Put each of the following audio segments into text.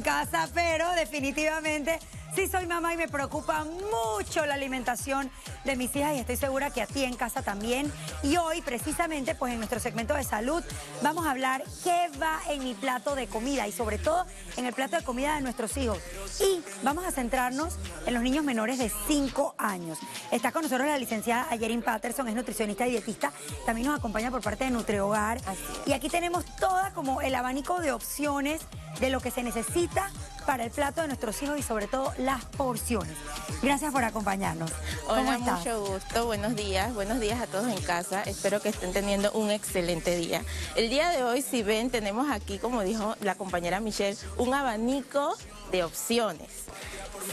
Casa, pero definitivamente sí soy mamá y me preocupa mucho la alimentación de mis hijas y estoy segura que a ti en casa también. Y hoy precisamente pues en nuestro segmento de salud vamos a hablar qué va en mi plato de comida y sobre todo en el plato de comida de nuestros hijos. Y vamos a centrarnos en los niños menores de 5 años. Está con nosotros la licenciada Ayerin Patterson, es nutricionista y dietista. También nos acompaña por parte de NutriHogar. Y aquí tenemos toda como el abanico de opciones de lo que se necesita para el plato de nuestros hijos y sobre todo las porciones. Gracias por acompañarnos. ¿Cómo Hola, estás? mucho gusto, buenos días a todos en casa, espero que estén teniendo un excelente día. El día de hoy, si ven, tenemos aquí, como dijo la compañera Michelle, un abanico de opciones.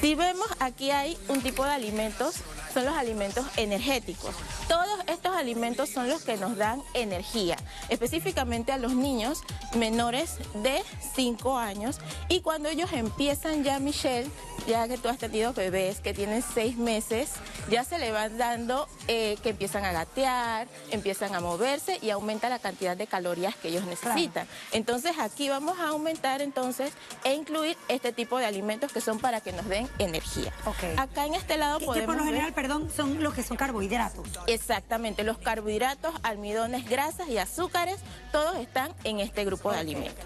Si vemos, aquí hay un tipo de alimentos, son los alimentos energéticos. Todos estos alimentos son los que nos dan energía, específicamente a los niños menores de 5 años. Y cuando ellos empiezan ya, Michelle, ya que tú has tenido bebés que tienen 6 meses, ya se le van dando que empiezan a gatear, empiezan a moverse y aumenta la cantidad de calorías que ellos necesitan. Claro. Entonces aquí vamos a aumentar entonces e incluir este tipo de alimentos que son para que nos den energía. Okay. Acá en este lado podemos que por lo general, ver, perdón, son los que son carbohidratos. Exactamente, los carbohidratos, almidones, grasas y azúcares, todos están en este grupo de alimentos.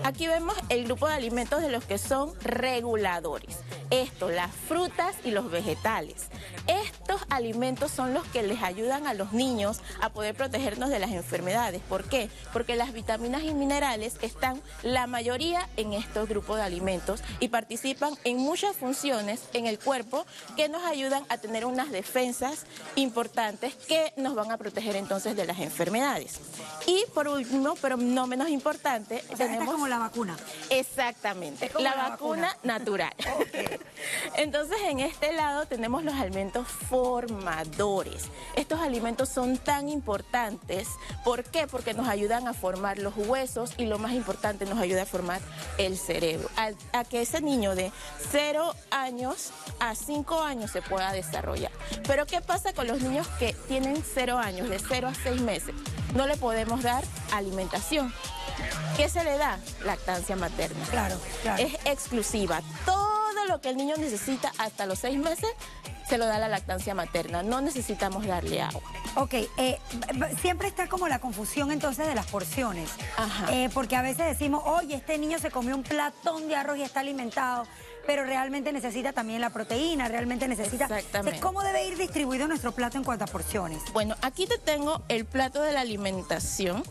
Aquí vemos el grupo de alimentos de los que son reguladores. Esto, las frutas y los vegetales. Estos alimentos son los que les ayudan a los niños a poder protegernos de las enfermedades. ¿Por qué? Porque las vitaminas y minerales están la mayoría en estos grupos de alimentos y participan en muchas funciones en el cuerpo que nos ayudan a tener unas defensas importantes que nos van a proteger entonces de las enfermedades. Y por último, pero no menos importante, tenemos... Esta es como la vacuna. Exactamente, la vacuna natural. Okay. Entonces en este lado tenemos los alimentos formadores. Estos alimentos son tan importantes. ¿Por qué? Porque nos ayudan a formar los huesos y lo más importante, nos ayuda a formar el cerebro. A que ese niño de 0 años a 5 años se pueda desarrollar. Pero ¿qué pasa con los niños que tienen 0 años, de 0 a 6 meses? No le podemos dar alimentación. ¿Qué se le da? Lactancia materna. Claro, claro. Es exclusiva. Todo lo que el niño necesita hasta los 6 meses se lo da la lactancia materna. No necesitamos darle agua. Ok, siempre está como la confusión entonces de las porciones. Ajá. Porque a veces decimos, oye, este niño se comió un platón de arroz y está alimentado, pero realmente necesita también la proteína, realmente necesita... Exactamente. ¿Cómo debe ir distribuido nuestro plato en cuanto a porciones? Bueno, aquí te tengo el plato de la alimentación,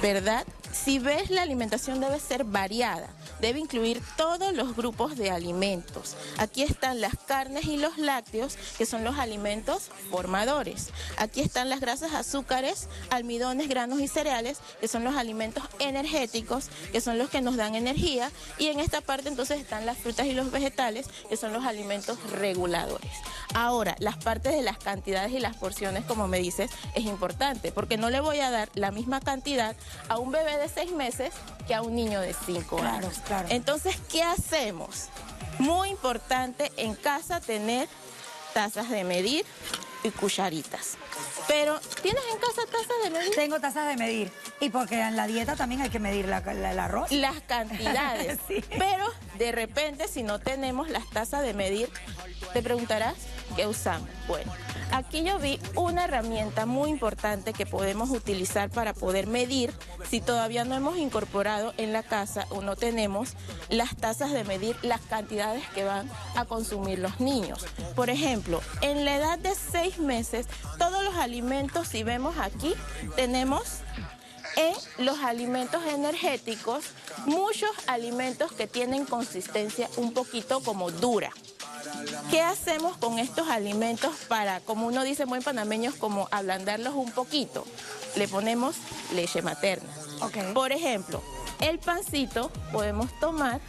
¿verdad? Si ves, la alimentación debe ser variada, debe incluir todos los grupos de alimentos. Aquí están las carnes y los lácteos, que son los alimentos formadores. Aquí están las grasas, azúcares, almidones, granos y cereales, que son los alimentos energéticos, que son los que nos dan energía. Y en esta parte entonces están las frutas y los vegetales, que son los alimentos reguladores. Ahora, las partes de las cantidades y las porciones, como me dices, es importante, porque no le voy a dar la misma cantidad a un bebé de 6 meses que a un niño de 5 años. Claro. Entonces, ¿qué hacemos? Muy importante en casa tener tazas de medir y cucharitas. Pero, ¿tienes en casa tazas de medir? Tengo tazas de medir. Y porque en la dieta también hay que medir el arroz. Las cantidades. Sí. Pero, de repente, si no tenemos las tazas de medir, te preguntarás, ¿qué usamos? Bueno, aquí yo vi una herramienta muy importante que podemos utilizar para poder medir si todavía no hemos incorporado en la casa o no tenemos las tazas de medir las cantidades que van a consumir los niños. Por ejemplo, en la edad de 6 meses, todos los alimentos, si vemos aquí, tenemos en los alimentos energéticos muchos alimentos que tienen consistencia un poquito como dura. ¿Qué hacemos con estos alimentos para, como uno dice muy panameños, como ablandarlos un poquito? Le ponemos leche materna. Okay. Por ejemplo, el pancito, podemos tomar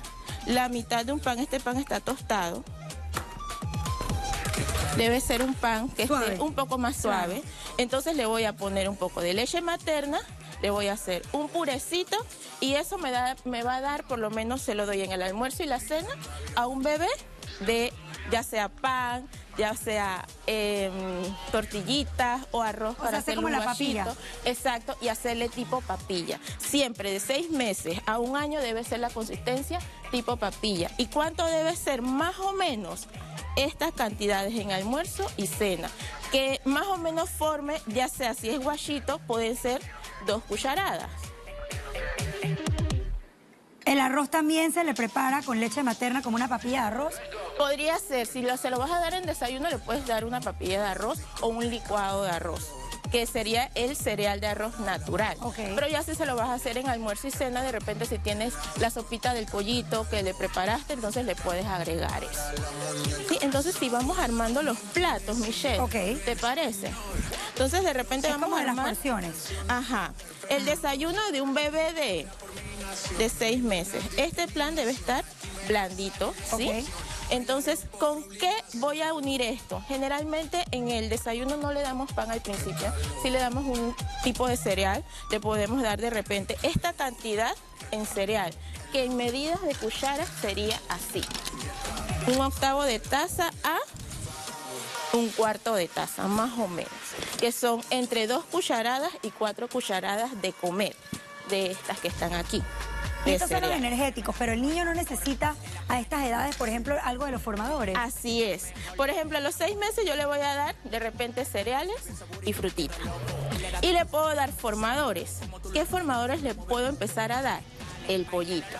la mitad de un pan, este pan está tostado. Debe ser un pan que esté un poco más suave. Entonces le voy a poner un poco de leche materna, le voy a hacer un purecito y eso me va a dar, por lo menos se lo doy en el almuerzo y la cena, a un bebé de ya sea pan, ya sea tortillitas o arroz para hacer como un la papilla. guachito. Exacto, y hacerle tipo papilla. Siempre de 6 meses a 1 año debe ser la consistencia tipo papilla. ¿Y cuánto debe ser? Más o menos estas cantidades en almuerzo y cena, que más o menos forme, ya sea si es guachito, pueden ser 2 cucharadas. ¿El arroz también se le prepara con leche materna como una papilla de arroz? Podría ser, si se lo vas a dar en desayuno, le puedes dar una papilla de arroz o un licuado de arroz, que sería el cereal de arroz natural. Okay. Pero ya si se lo vas a hacer en almuerzo y cena, de repente si tienes la sopita del pollito que le preparaste, entonces le puedes agregar eso. Sí, entonces si vamos armando los platos, Michelle, okay, ¿te parece? Entonces de repente vamos como a armar las porciones. Ajá. El desayuno de un bebé de 6 meses. Este plan debe estar blandito, ¿sí? Okay. Entonces, ¿con qué voy a unir esto? Generalmente en el desayuno no le damos pan al principio, si le damos un tipo de cereal, le podemos dar de repente esta cantidad en cereal, que en medidas de cucharas sería así. 1/8 de taza a 1/4 de taza, más o menos, que son entre 2 cucharadas y 4 cucharadas de comer, de estas que están aquí. Y estos son los energéticos, pero el niño no necesita a estas edades, por ejemplo, algo de los formadores. Así es. Por ejemplo, a los 6 meses yo le voy a dar de repente cereales y frutitas. Y le puedo dar formadores. ¿Qué formadores le puedo empezar a dar? El pollito.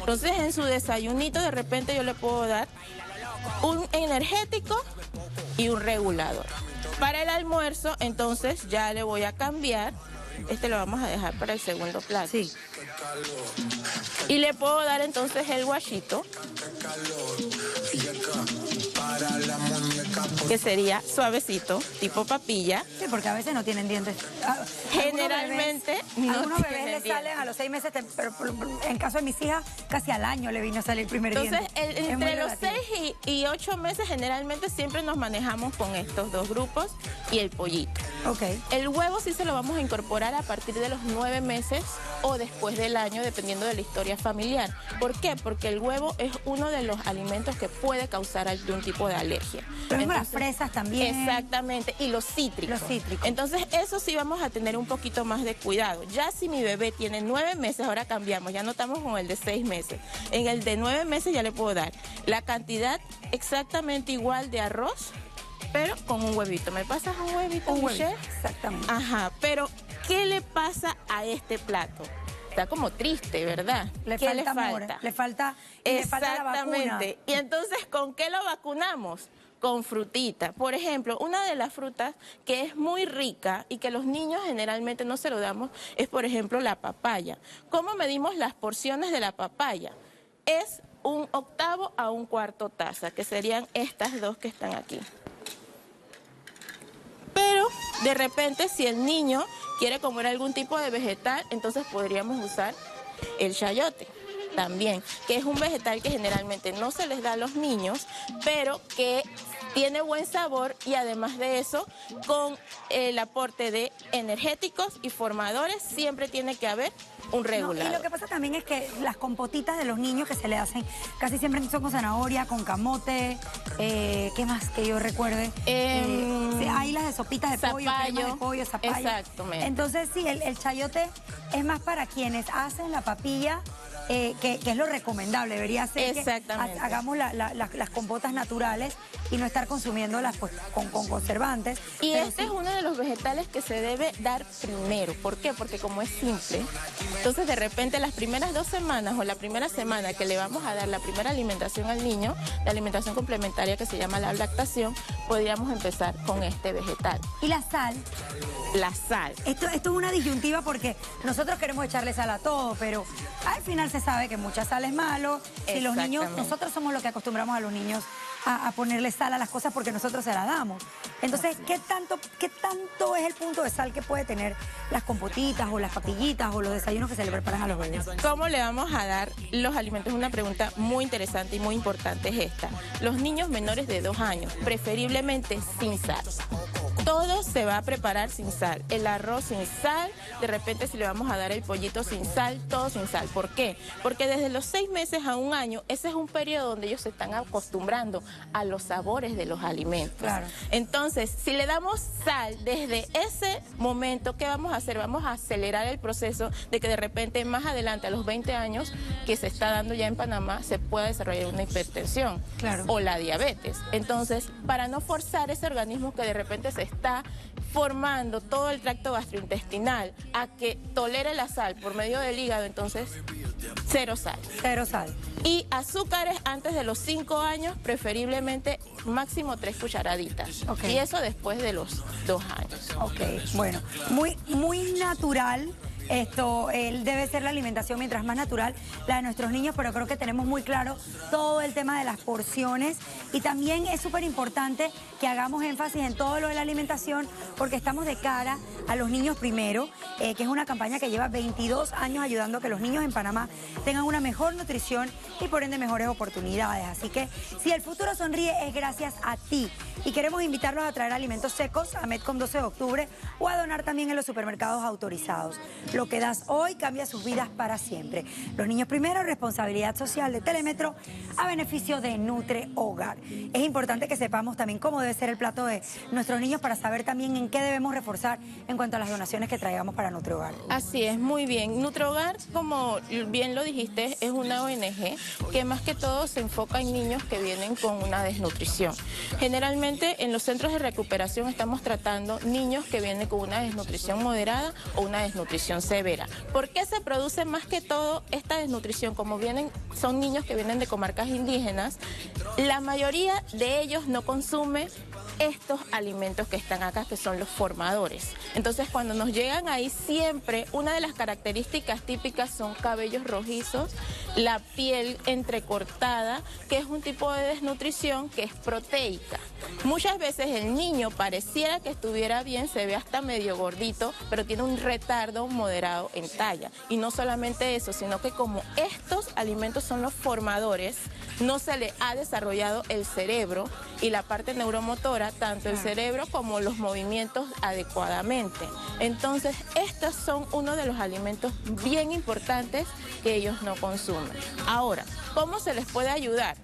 Entonces, en su desayunito de repente yo le puedo dar un energético y un regulador. Para el almuerzo, entonces, ya le voy a cambiar. Este lo vamos a dejar para el segundo plato. Sí. Y le puedo dar entonces el guachito, que sería suavecito, tipo papilla. Sí, porque a veces no tienen dientes. Generalmente algunos bebés le salen a los 6 meses, pero en caso de mis hijas, casi al año le vino a salir el primer diente. Entonces, entre los 6 y 8 meses, generalmente siempre nos manejamos con estos 2 grupos y el pollito. Okay. El huevo sí se lo vamos a incorporar a partir de los 9 meses o después del año, dependiendo de la historia familiar. ¿Por qué? Porque el huevo es uno de los alimentos que puede causar algún tipo de alergia. Pero las fresas también. Exactamente, y los cítricos. Los cítricos. Entonces, eso sí vamos a tener un poquito más de cuidado. Ya si mi bebé tiene 9 meses, ahora cambiamos, ya no estamos con el de 6 meses. En el de 9 meses ya le puedo dar la cantidad exactamente igual de arroz, pero con un huevito. ¿Me pasas un huevito, Michelle? Exactamente. Ajá, pero ¿qué le pasa a este plato? Está como triste, ¿verdad? ¿Qué le falta? Le falta la vacuna. Exactamente. Y entonces, ¿con qué lo vacunamos? Con frutita. Por ejemplo, una de las frutas que es muy rica y que los niños generalmente no se lo damos es, por ejemplo, la papaya. ¿Cómo medimos las porciones de la papaya? Es 1/8 a 1/4 taza, que serían estas 2 que están aquí. Pero de repente si el niño quiere comer algún tipo de vegetal, entonces podríamos usar el chayote también, que es un vegetal que generalmente no se les da a los niños, pero que tiene buen sabor y además de eso, con el aporte de energéticos y formadores, siempre tiene que haber un regulador. Y lo que pasa también es que las compotitas de los niños que se le hacen casi siempre son con zanahoria, con camote, ¿qué más que yo recuerde? Hay las de sopitas de pollo, cremas de pollo, zapallo. Exactamente. Entonces sí, el chayote es más para quienes hacen la papilla, que es lo recomendable, debería ser que hagamos las compotas naturales y no estar consumiéndolas pues, con conservantes. Y este es uno de los vegetales que se debe dar primero. ¿Por qué? Porque como es simple, entonces de repente las primeras 2 semanas o la primera semana que le vamos a dar la primera alimentación al niño, la alimentación complementaria que se llama la lactación, podríamos empezar con este vegetal. ¿Y la sal? La sal. Esto es una disyuntiva porque nosotros queremos echarle sal a todo, pero al final se sabe que mucha sal es malo. Si los niños, nosotros somos los que acostumbramos a los niños a ponerle sal a las cosas porque nosotros se las damos. Entonces, ¿qué tanto es el punto de sal que puede tener las compotitas o las papillitas o los desayunos que se le preparan a los bebés? ¿Cómo le vamos a dar los alimentos? Una pregunta muy interesante y muy importante es esta. Los niños menores de 2 años, preferiblemente sin sal. Todos todo se va a preparar sin sal. El arroz sin sal, de repente si le vamos a dar el pollito sin sal, todo sin sal. ¿Por qué? Porque desde los 6 meses a 1 año, ese es un periodo donde ellos se están acostumbrando a los sabores de los alimentos. Claro. Entonces, si le damos sal desde ese momento, ¿qué vamos a hacer? Vamos a acelerar el proceso de que de repente más adelante, a los 20 años, que se está dando ya en Panamá, se pueda desarrollar una hipertensión, claro, o la diabetes. Entonces, para no forzar ese organismo que de repente se está formando todo el tracto gastrointestinal a que tolere la sal por medio del hígado, entonces, cero sal. Cero sal. Y azúcares antes de los 5 años, preferiblemente máximo 3 cucharaditas. Okay. Y eso después de los 2 años. Ok, bueno, muy natural. Debe ser la alimentación mientras más natural la de nuestros niños, pero creo que tenemos muy claro todo el tema de las porciones y también es súper importante que hagamos énfasis en todo lo de la alimentación porque estamos de cara a los niños primero, que es una campaña que lleva 22 años ayudando a que los niños en Panamá tengan una mejor nutrición y por ende mejores oportunidades. Así que si el futuro sonríe es gracias a ti y queremos invitarlos a traer alimentos secos a Medcom 12 de octubre o a donar también en los supermercados autorizados. Lo que das hoy cambia sus vidas para siempre. Los niños primero, responsabilidad social de Telemetro a beneficio de Nutre Hogar. Es importante que sepamos también cómo debe ser el plato de nuestros niños para saber también en qué debemos reforzar en cuanto a las donaciones que traigamos para Nutre Hogar. Así es, muy bien. Nutre Hogar, como bien lo dijiste, es una ONG que más que todo se enfoca en niños que vienen con una desnutrición. Generalmente en los centros de recuperación estamos tratando niños que vienen con una desnutrición moderada o una desnutrición severa. ¿Por qué se produce más que todo esta desnutrición? Como son niños que vienen de comarcas indígenas, la mayoría de ellos no consume estos alimentos que están acá, que son los formadores. Entonces, cuando nos llegan ahí, siempre una de las características típicas son cabellos rojizos, la piel entrecortada, que es un tipo de desnutrición que es proteica. Muchas veces el niño pareciera que estuviera bien, se ve hasta medio gordito, pero tiene un retardo moderado en talla. Y no solamente eso, sino que como estos alimentos son los formadores, no se le ha desarrollado el cerebro y la parte neuromotora, tanto el cerebro como los movimientos adecuadamente. Entonces, estos son uno de los alimentos bien importantes que ellos no consumen. Ahora, ¿cómo se les puede ayudar?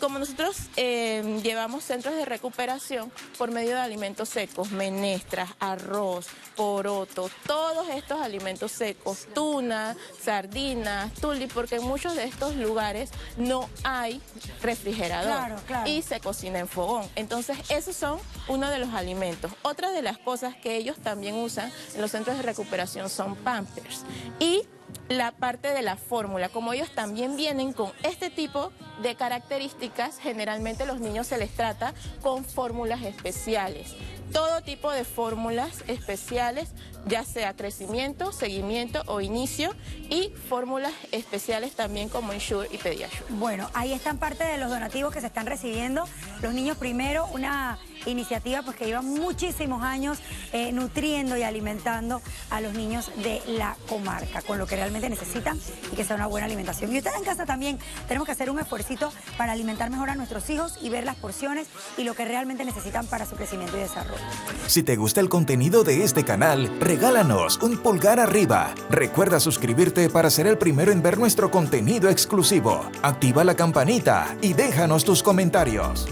Como nosotros llevamos centros de recuperación por medio de alimentos secos, menestras, arroz, poroto, todos estos alimentos secos, tuna, sardinas, tuli, porque en muchos de estos lugares no hay refrigerador y se cocina en fogón. Entonces, esos son uno de los alimentos. Otra de las cosas que ellos también usan en los centros de recuperación son Pampers y la parte de la fórmula. Como ellos también vienen con este tipo de características, generalmente los niños se les trata con fórmulas especiales. Todo tipo de fórmulas especiales, ya sea crecimiento, seguimiento o inicio, y fórmulas especiales también como Ensure y Pediasure. Bueno, ahí están parte de los donativos que se están recibiendo. Los niños primero, una iniciativa pues que lleva muchísimos años nutriendo y alimentando a los niños de la comarca con lo que realmente necesitan y que sea una buena alimentación. Y ustedes en casa también tenemos que hacer un esfuercito para alimentar mejor a nuestros hijos y ver las porciones y lo que realmente necesitan para su crecimiento y desarrollo. Si te gusta el contenido de este canal, regálanos un pulgar arriba. Recuerda suscribirte para ser el primero en ver nuestro contenido exclusivo. Activa la campanita y déjanos tus comentarios.